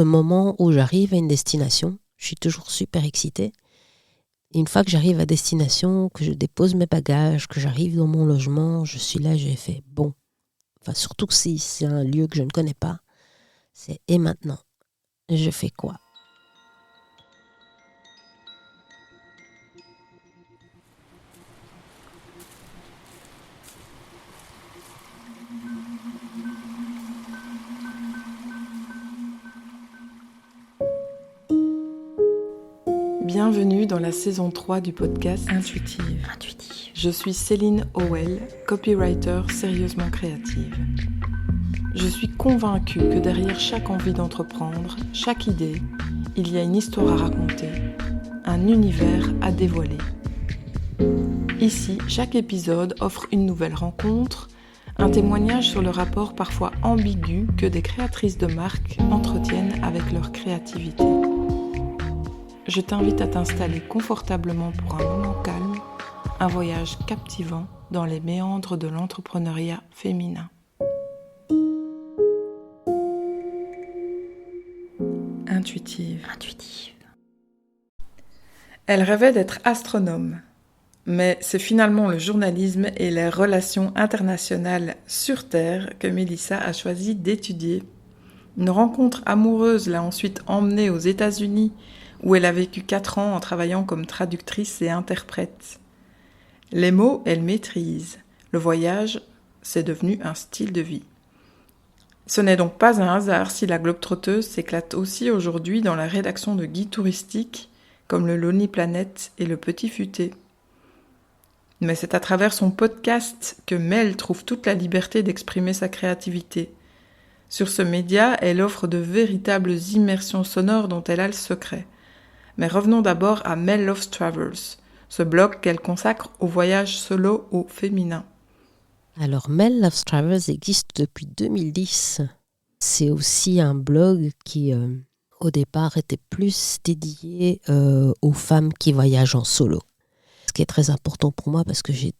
Le moment où j'arrive à une destination, je suis toujours super excitée. Et une fois que j'arrive à destination, que je dépose mes bagages, que j'arrive dans mon logement, je suis là, j'ai fait bon. Enfin, surtout que si c'est un lieu que je ne connais pas, c'est et maintenant, je fais quoi? Bienvenue dans la saison 3 du podcast Intuitive. Je suis Céline Howell, copywriter sérieusement créative. Je suis convaincue que derrière chaque envie d'entreprendre, chaque idée, il y a une histoire à raconter, un univers à dévoiler. Ici, chaque épisode offre une nouvelle rencontre, un témoignage sur le rapport parfois ambigu que des créatrices de marques entretiennent avec leur créativité. Je t'invite à t'installer confortablement pour un moment calme, un voyage captivant dans les méandres de l'entrepreneuriat féminin. Intuitive. Elle rêvait d'être astronome, mais c'est finalement le journalisme et les relations internationales sur Terre que Mélissa a choisi d'étudier. Une rencontre amoureuse l'a ensuite emmenée aux États-Unis, où elle a vécu 4 ans en travaillant comme traductrice et interprète. Les mots, elle maîtrise. Le voyage, c'est devenu un style de vie. Ce n'est donc pas un hasard si la globe-trotteuse s'éclate aussi aujourd'hui dans la rédaction de guides touristiques comme le Lonely Planet et le Petit Futé. Mais c'est à travers son podcast que Mel trouve toute la liberté d'exprimer sa créativité. Sur ce média, elle offre de véritables immersions sonores dont elle a le secret. Mais revenons d'abord à Mel Loves Travels, ce blog qu'elle consacre au voyage solo au féminin. Alors, Mel Loves Travels existe depuis 2010. C'est aussi un blog qui, au départ, était plus dédié aux femmes qui voyagent en solo. Ce qui est très important pour moi parce que j'ai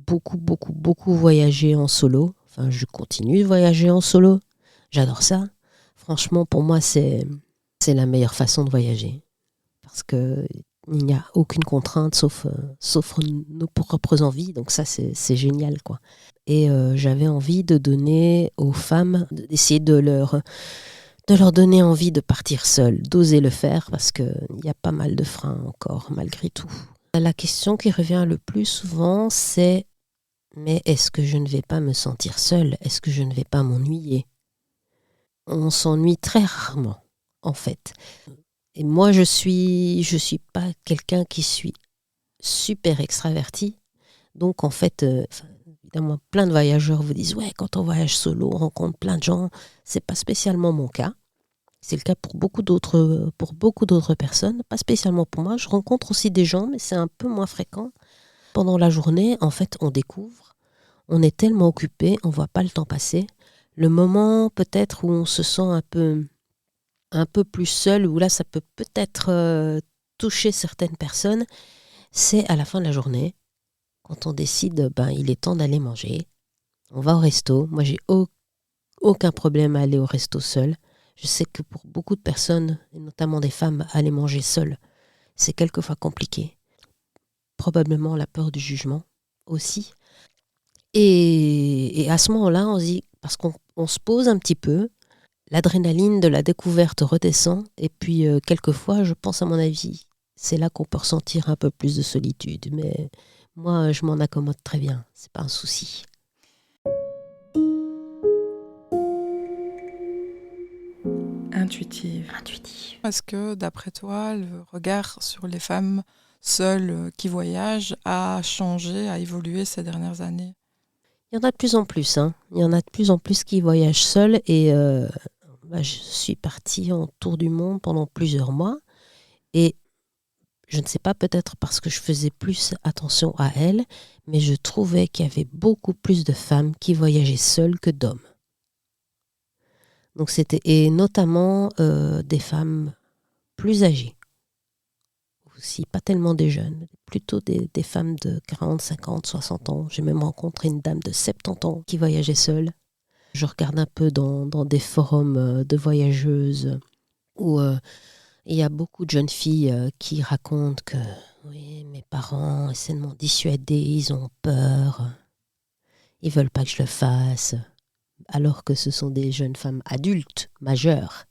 beaucoup voyagé en solo. Enfin, je continue de voyager en solo. J'adore ça. Franchement, pour moi, c'est la meilleure façon de voyager. Parce qu'il n'y a aucune contrainte sauf nos propres envies. Donc ça, c'est génial, quoi. Et j'avais envie de donner aux femmes, d'essayer de leur donner envie de partir seules, d'oser le faire, parce qu'il y a pas mal de freins encore, malgré tout. La question qui revient le plus souvent, c'est « Mais est-ce que je ne vais pas me sentir seule? Est-ce que je ne vais pas m'ennuyer ?» On s'ennuie très rarement, en fait. Et moi, je suis pas quelqu'un qui suis super extraverti. Donc, en fait, évidemment, plein de voyageurs vous disent « Ouais, quand on voyage solo, on rencontre plein de gens. » C'est pas spécialement mon cas. C'est le cas pour beaucoup d'autres personnes. Pas spécialement pour moi. Je rencontre aussi des gens, mais c'est un peu moins fréquent. Pendant la journée, en fait, on découvre. On est tellement occupé, on voit pas le temps passer. Le moment, peut-être, où on se sent un peu plus seul, où là, ça peut peut-être toucher certaines personnes, c'est à la fin de la journée, quand on décide, il est temps d'aller manger. On va au resto. Moi, j'ai aucun problème à aller au resto seul. Je sais que pour beaucoup de personnes, et notamment des femmes, aller manger seule, c'est quelquefois compliqué. Probablement la peur du jugement aussi. Et à ce moment-là, on se dit, parce qu'on se pose un petit peu, l'adrénaline de la découverte redescend, et puis quelquefois, je pense à mon avis, c'est là qu'on peut ressentir un peu plus de solitude. Mais moi, je m'en accommode très bien, c'est pas un souci. Intuitive. Est-ce que, d'après toi, le regard sur les femmes seules qui voyagent a changé, a évolué ces dernières années? Il y en a de plus en plus. Il y en a de plus en plus qui voyagent seuls. Et je suis partie en tour du monde pendant plusieurs mois. Et je ne sais pas, peut-être parce que je faisais plus attention à elles, mais je trouvais qu'il y avait beaucoup plus de femmes qui voyageaient seules que d'hommes. Donc et notamment des femmes plus âgées. Aussi, pas tellement des jeunes, plutôt des femmes de 40, 50, 60 ans. J'ai même rencontré une dame de 70 ans qui voyageait seule. Je regarde un peu dans des forums de voyageuses où il y a beaucoup de jeunes filles qui racontent que oui, mes parents essaient de m'en dissuader, ils ont peur, ils veulent pas que je le fasse, alors que ce sont des jeunes femmes adultes, majeures.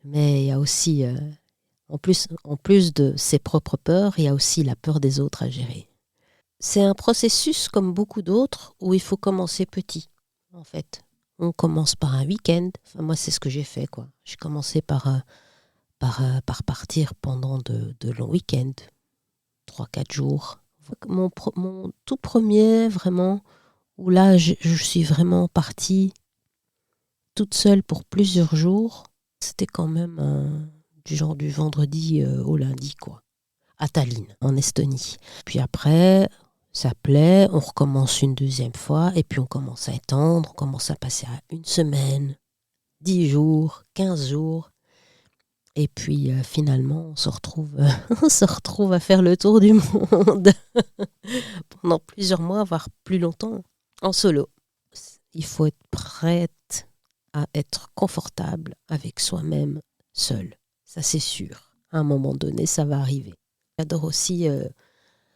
Mais il y a aussi, en plus de ses propres peurs, il y a aussi la peur des autres à gérer. C'est un processus comme beaucoup d'autres où il faut commencer petit, en fait. On commence par un week-end. Enfin, moi, c'est ce que j'ai fait, quoi. J'ai commencé par partir pendant de longs week-ends, 3-4 jours. Mon tout premier, vraiment, où là, je suis vraiment partie toute seule pour plusieurs jours, c'était quand même du genre du vendredi au lundi, quoi. À Tallinn, en Estonie. Puis après, ça plaît, on recommence une deuxième fois, et puis on commence à étendre, on commence à passer à 1 semaine, 10 jours, 15 jours. Et puis finalement, on se retrouve, on se retrouve à faire le tour du monde pendant plusieurs mois, voire plus longtemps, en solo. Il faut être prête à être confortable avec soi-même seul. Ça, c'est sûr. À un moment donné, ça va arriver. J'adore aussi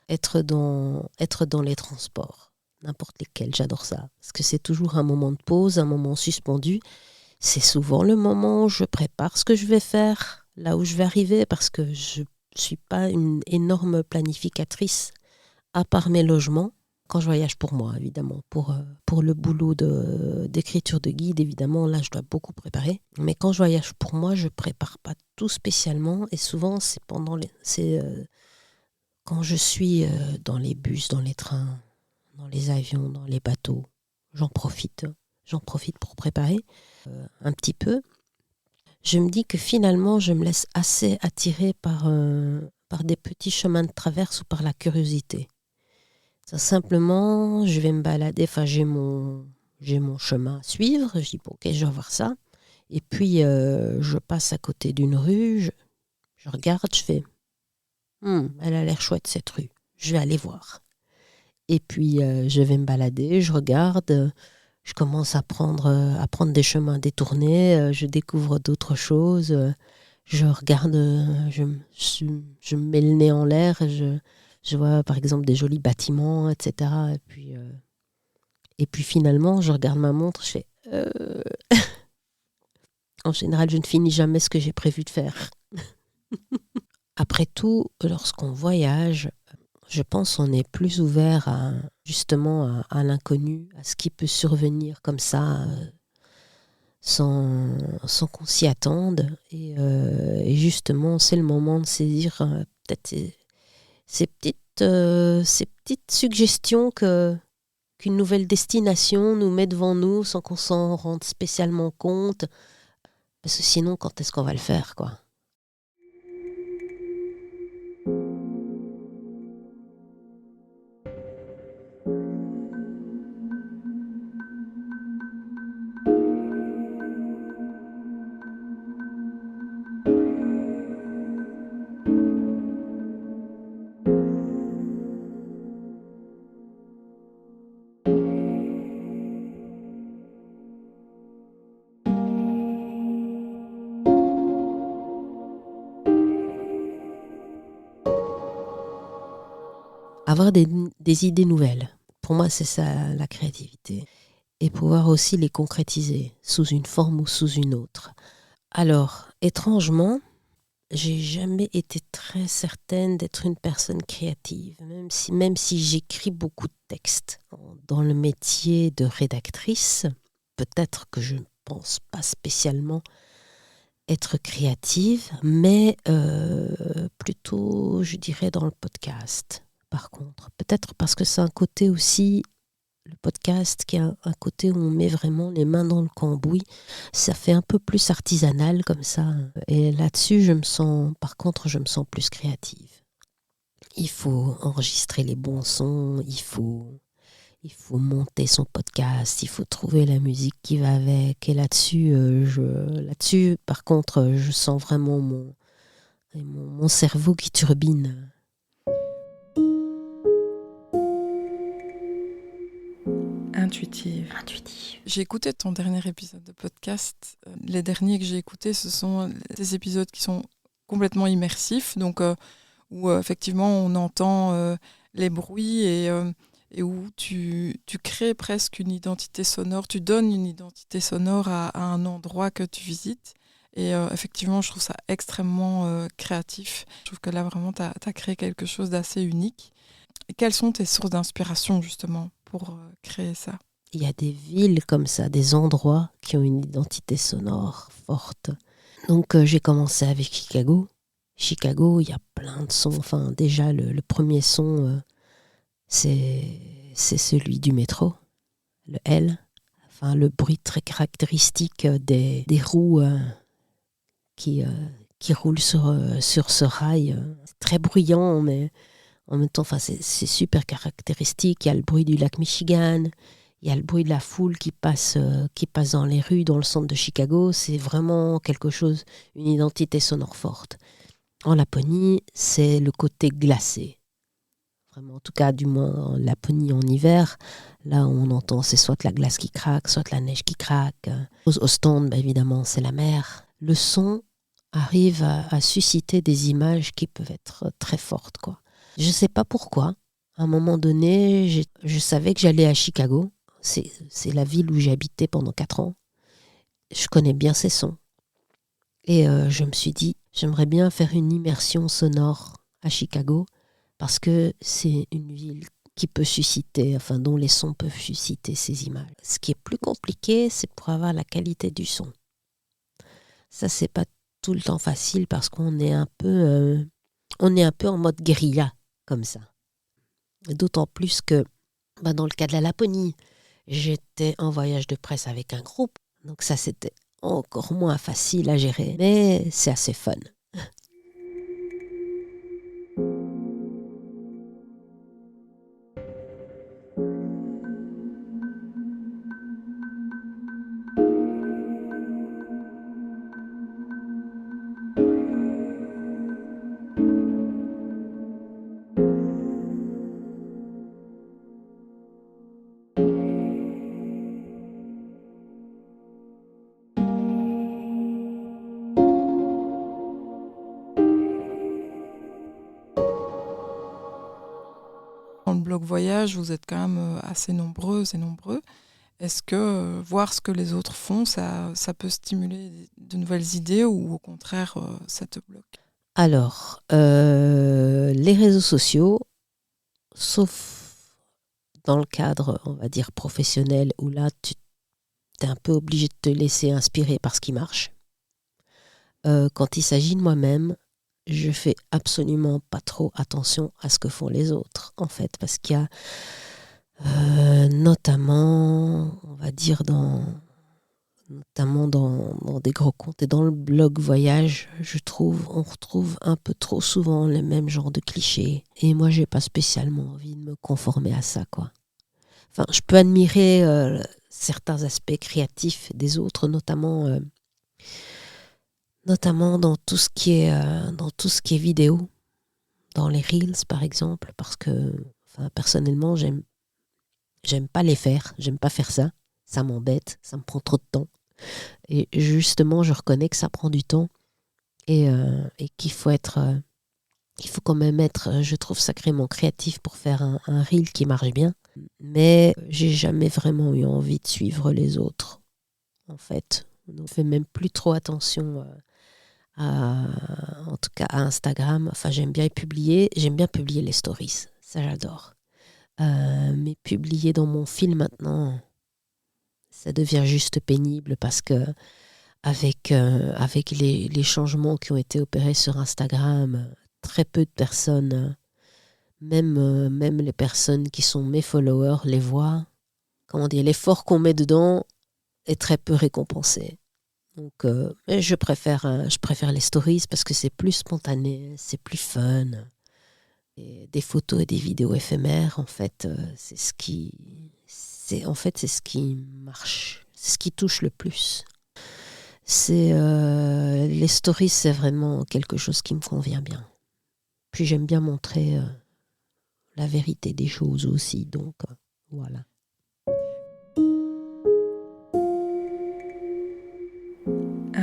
être dans les transports, n'importe lesquels. J'adore ça. Parce que c'est toujours un moment de pause, un moment suspendu. C'est souvent le moment où je prépare ce que je vais faire, là où je vais arriver, parce que je ne suis pas une énorme planificatrice, à part mes logements. Quand je voyage pour moi, évidemment. Pour le boulot d'écriture de guide, évidemment, là, je dois beaucoup préparer. Mais quand je voyage pour moi, je ne prépare pas tout spécialement. Et souvent, c'est quand je suis dans les bus, dans les trains, dans les avions, dans les bateaux. J'en profite. J'en profite pour préparer un petit peu. Je me dis que finalement, je me laisse assez attirer par des petits chemins de traverse ou par la curiosité. Ça, simplement, je vais me balader, enfin j'ai mon chemin à suivre, je dis bon, ok, je vais voir ça. Et puis je passe à côté d'une rue, je regarde, je fais elle a l'air chouette cette rue, je vais aller voir. Et puis je vais me balader, je regarde, je commence à prendre des chemins détournés, je découvre d'autres choses, je regarde, je me mets le nez en l'air, je vois par exemple des jolis bâtiments, etc. Et puis finalement, je regarde ma montre, je fais en général, je ne finis jamais ce que j'ai prévu de faire. Après tout, lorsqu'on voyage, je pense qu'on est plus ouvert justement à l'inconnu, à ce qui peut survenir comme ça, sans qu'on s'y attende. Et justement, c'est le moment de saisir peut-être ces petites suggestions qu'une nouvelle destination nous met devant nous sans qu'on s'en rende spécialement compte. Parce que sinon, quand est-ce qu'on va le faire, quoi? Avoir des idées nouvelles. Pour moi, c'est ça la créativité. Et pouvoir aussi les concrétiser sous une forme ou sous une autre. Alors, étrangement, j'ai jamais été très certaine d'être une personne créative, même si j'écris beaucoup de textes. Dans le métier de rédactrice, peut-être que je ne pense pas spécialement être créative, mais plutôt, je dirais, dans le podcast, par contre. Peut-être parce que c'est un côté aussi, le podcast, qui a un côté où on met vraiment les mains dans le cambouis. Ça fait un peu plus artisanal comme ça. Et là-dessus, par contre, je me sens plus créative. Il faut enregistrer les bons sons, il faut monter son podcast, il faut trouver la musique qui va avec. Et là-dessus, par contre, je sens vraiment mon cerveau qui turbine. intuitive. Intuitive. J'ai écouté ton dernier épisode de podcast. Les derniers que j'ai écoutés, ce sont des épisodes qui sont complètement immersifs, donc où effectivement on entend les bruits et où tu crées presque une identité sonore, tu donnes une identité sonore à un endroit que tu visites. Et effectivement, je trouve ça extrêmement créatif. Je trouve que là, vraiment, tu as créé quelque chose d'assez unique. Et quelles sont tes sources d'inspiration, justement, pour créer ça ? Il y a des villes comme ça, des endroits qui ont une identité sonore forte. Donc, j'ai commencé avec Chicago. Chicago, il y a plein de sons. Enfin, déjà, le premier son, c'est celui du métro, le L. Enfin, le bruit très caractéristique des roues qui roulent sur ce rail. C'est très bruyant, mais en même temps, enfin, c'est super caractéristique. Il y a le bruit du lac Michigan, il y a le bruit de la foule qui passe dans les rues, dans le centre de Chicago. C'est vraiment quelque chose, une identité sonore forte. En Laponie, c'est le côté glacé. Vraiment, en tout cas, du moins en Laponie en hiver, là on entend, c'est soit la glace qui craque, soit la neige qui craque. Au stand, évidemment, c'est la mer. Le son arrive à susciter des images qui peuvent être très fortes, quoi. Je ne sais pas pourquoi. À un moment donné, je savais que j'allais à Chicago. C'est la ville où j'ai habité pendant 4 ans. Je connais bien ces sons. Et je me suis dit, j'aimerais bien faire une immersion sonore à Chicago parce que c'est une ville qui peut susciter, enfin dont les sons peuvent susciter ces images. Ce qui est plus compliqué, c'est pour avoir la qualité du son. Ça, c'est pas tout le temps facile parce qu'on est un peu en mode guérilla comme ça. Et d'autant plus que dans le cas de la Laponie, j'étais en voyage de presse avec un groupe, donc ça c'était encore moins facile à gérer, mais c'est assez fun. Dans le blog voyage, vous êtes quand même assez nombreuses et nombreux. Est-ce que voir ce que les autres font, ça peut stimuler de nouvelles idées ou au contraire, ça te bloque ? Alors, les réseaux sociaux, sauf dans le cadre, on va dire, professionnel, où là, tu es un peu obligé de te laisser inspirer par ce qui marche. Quand il s'agit de moi-même, je fais absolument pas trop attention à ce que font les autres, en fait, parce qu'il y a notamment, on va dire, notamment dans des gros comptes et dans le blog voyage, on retrouve un peu trop souvent les mêmes genres de clichés. Et moi, j'ai pas spécialement envie de me conformer à ça, quoi. Enfin, je peux admirer certains aspects créatifs des autres, notamment dans tout ce qui est vidéo, dans les reels par exemple, parce que personnellement j'aime pas les faire, j'aime pas faire ça m'embête, ça me prend trop de temps et justement je reconnais que ça prend du temps et qu'il faut il faut quand même être, je trouve, sacrément créatif pour faire un reel qui marche bien, mais j'ai jamais vraiment eu envie de suivre les autres en fait. On fait même plus trop attention en tout cas à Instagram. Enfin, j'aime bien publier les stories, ça j'adore. Mais publier dans mon fil maintenant, ça devient juste pénible parce que avec les changements qui ont été opérés sur Instagram, très peu de personnes, même les personnes qui sont mes followers, les voient. Comment dire, l'effort qu'on met dedans est très peu récompensé. Donc, je préfère les stories parce que c'est plus spontané, c'est plus fun. Et des photos et des vidéos éphémères, en fait, c'est ce qui marche, c'est ce qui touche le plus. Les stories, c'est vraiment quelque chose qui me convient bien. Puis j'aime bien montrer la vérité des choses aussi, donc voilà.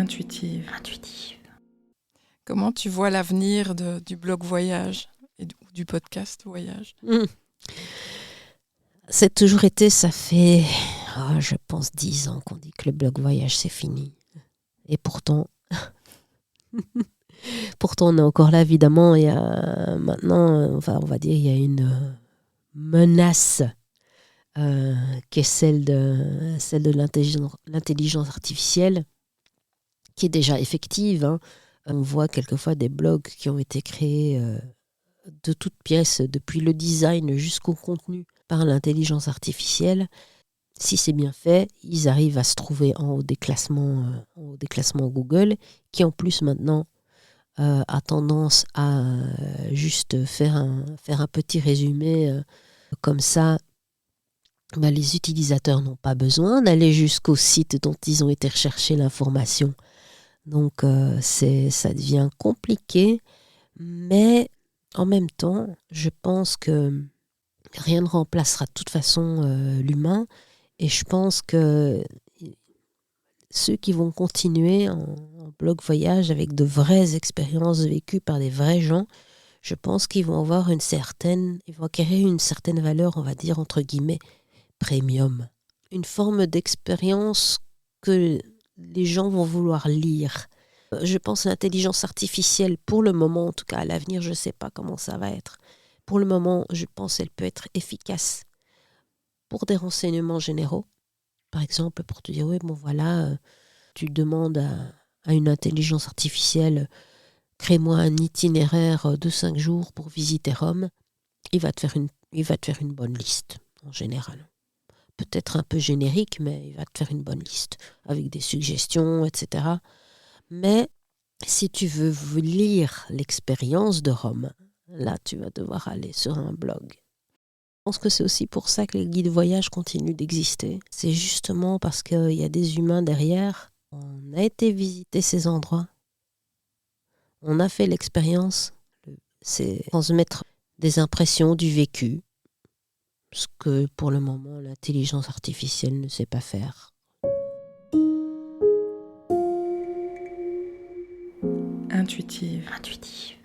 intuitive. Intuitive. Comment tu vois l'avenir du blog voyage et du podcast voyage? C'est toujours été, ça fait, je pense, 10 ans qu'on dit que le blog voyage, c'est fini. Et pourtant, on est encore là, évidemment. Il y a maintenant, on va dire, il y a une menace qui est celle de l'intelligence artificielle, qui est déjà effective. Hein. On voit quelquefois des blogs qui ont été créés de toutes pièces, depuis le design jusqu'au contenu, par l'intelligence artificielle. Si c'est bien fait, ils arrivent à se trouver en haut des classements Google, qui en plus maintenant a tendance à juste faire un petit résumé comme ça. Les utilisateurs n'ont pas besoin d'aller jusqu'au site dont ils ont été rechercher l'information. Donc ça devient compliqué, mais en même temps, je pense que rien ne remplacera de toute façon l'humain, et je pense que ceux qui vont continuer en blog voyage avec de vraies expériences vécues par des vrais gens, je pense qu'ils vont ils vont acquérir une certaine valeur, on va dire entre guillemets, premium. Une forme d'expérience que les gens vont vouloir lire. Je pense à l'intelligence artificielle, pour le moment, en tout cas à l'avenir, je ne sais pas comment ça va être. Pour le moment, je pense qu'elle peut être efficace pour des renseignements généraux. Par exemple, pour te dire, oui, bon voilà, tu demandes à une intelligence artificielle, crée-moi un itinéraire de 5 jours pour visiter Rome. Il va te faire une bonne liste, en général. Peut-être un peu générique, mais il va te faire une bonne liste, avec des suggestions, etc. Mais si tu veux lire l'expérience de Rome, là, tu vas devoir aller sur un blog. Je pense que c'est aussi pour ça que les guides voyage continuent d'exister. C'est justement parce qu'il y a des humains derrière. On a été visiter ces endroits. On a fait l'expérience. C'est transmettre des impressions du vécu. Ce que pour le moment, l'intelligence artificielle ne sait pas faire. Intuitive. Intuitive.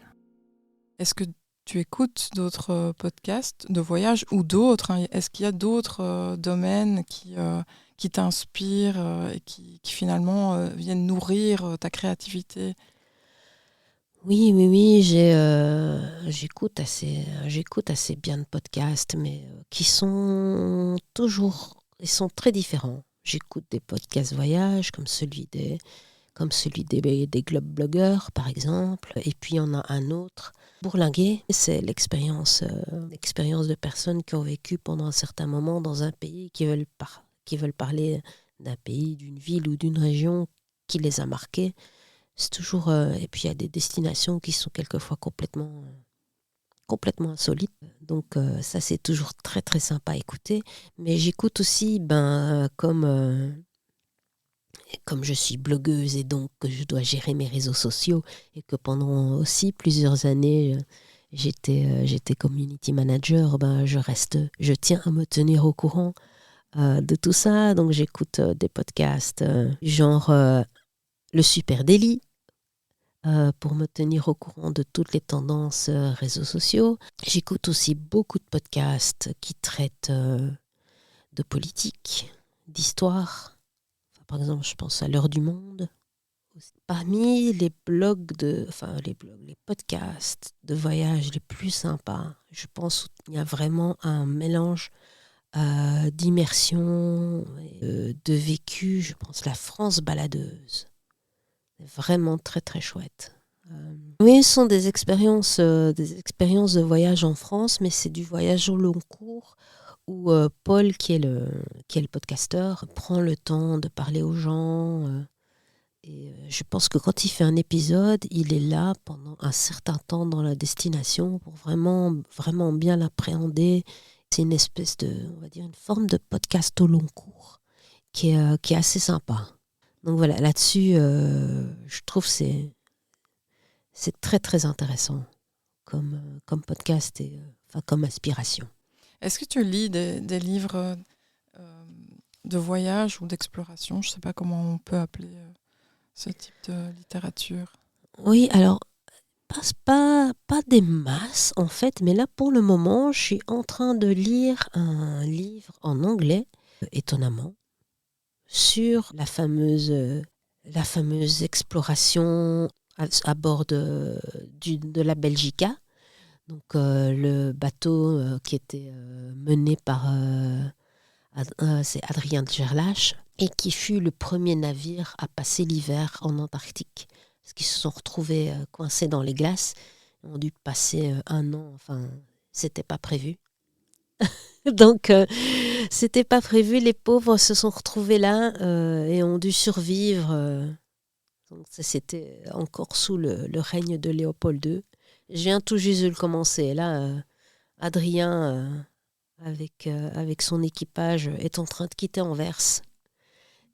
Est-ce que tu écoutes d'autres podcasts de voyage ou d'autres, hein? Est-ce qu'il y a d'autres domaines qui t'inspirent et qui finalement viennent nourrir ta créativité? Oui, j'écoute assez bien de podcasts, mais ils sont très différents. J'écoute des podcasts voyage comme celui des Globe Bloggers, par exemple. Et puis, il y en a un autre, Bourlinguer. C'est l'expérience de personnes qui ont vécu pendant un certain moment dans un pays, qui veulent parler d'un pays, d'une ville ou d'une région qui les a marqués. C'est toujours... et puis, il y a des destinations qui sont quelquefois complètement insolites. Donc, ça, c'est toujours très, très sympa à écouter. Mais j'écoute aussi, comme je suis blogueuse et donc que je dois gérer mes réseaux sociaux, et que pendant aussi plusieurs années j'étais community manager, je tiens à me tenir au courant de tout ça. Donc j'écoute des podcasts genre le Super Daily pour me tenir au courant de toutes les tendances réseaux sociaux. J'écoute aussi beaucoup de podcasts qui traitent de politique, d'histoire. Par exemple, je pense à l'heure du monde. Parmi les les podcasts de voyage les plus sympas, je pense qu'il y a vraiment un mélange d'immersion, de vécu. Je pense la France baladeuse. C'est vraiment très très chouette. Oui, ce sont des expériences de voyage en France, mais c'est du voyage au long cours, où Paul, qui est le podcasteur, prend le temps de parler aux gens. Et je pense que quand il fait un épisode, il est là pendant un certain temps dans la destination pour vraiment, vraiment bien l'appréhender. C'est une espèce on va dire, une forme de podcast au long cours qui est assez sympa. Donc voilà, là-dessus, je trouve que c'est très, très intéressant comme podcast et comme inspiration. Est-ce que tu lis des livres de voyage ou d'exploration? Je ne sais pas comment on peut appeler ce type de littérature? Oui, alors, pas des masses en fait, mais là pour le moment, je suis en train de lire un livre en anglais, étonnamment, sur la fameuse exploration à bord de la Belgica. Donc le bateau qui était mené par c'est Adrien de Gerlache et qui fut le premier navire à passer l'hiver en Antarctique. Parce qu'ils se sont retrouvés coincés dans les glaces, ils ont dû passer un an, enfin c'était pas prévu. Donc c'était pas prévu, les pauvres se sont retrouvés là et ont dû survivre. Donc c'était encore sous le règne de Léopold II. Je viens tout juste de le commencer. Là, Adrien, avec son équipage, est en train de quitter Anvers.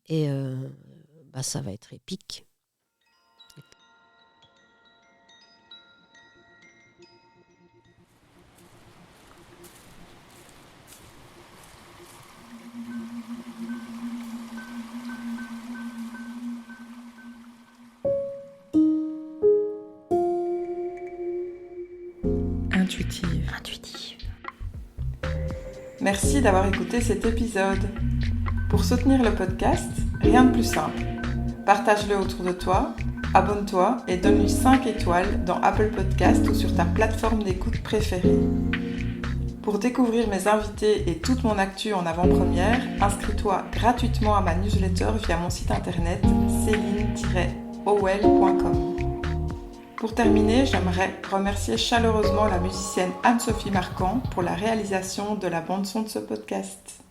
Et ça va être épique. Intuitive. Merci d'avoir écouté cet épisode. Pour soutenir le podcast, rien de plus simple. Partage-le autour de toi, abonne-toi et donne-lui 5 étoiles dans Apple Podcast ou sur ta plateforme d'écoute préférée. Pour découvrir mes invités et toute mon actu en avant-première, inscris-toi gratuitement à ma newsletter via mon site internet celine-howell.com. Pour terminer, j'aimerais remercier chaleureusement la musicienne Anne-Sophie Marquand pour la réalisation de la bande-son de ce podcast.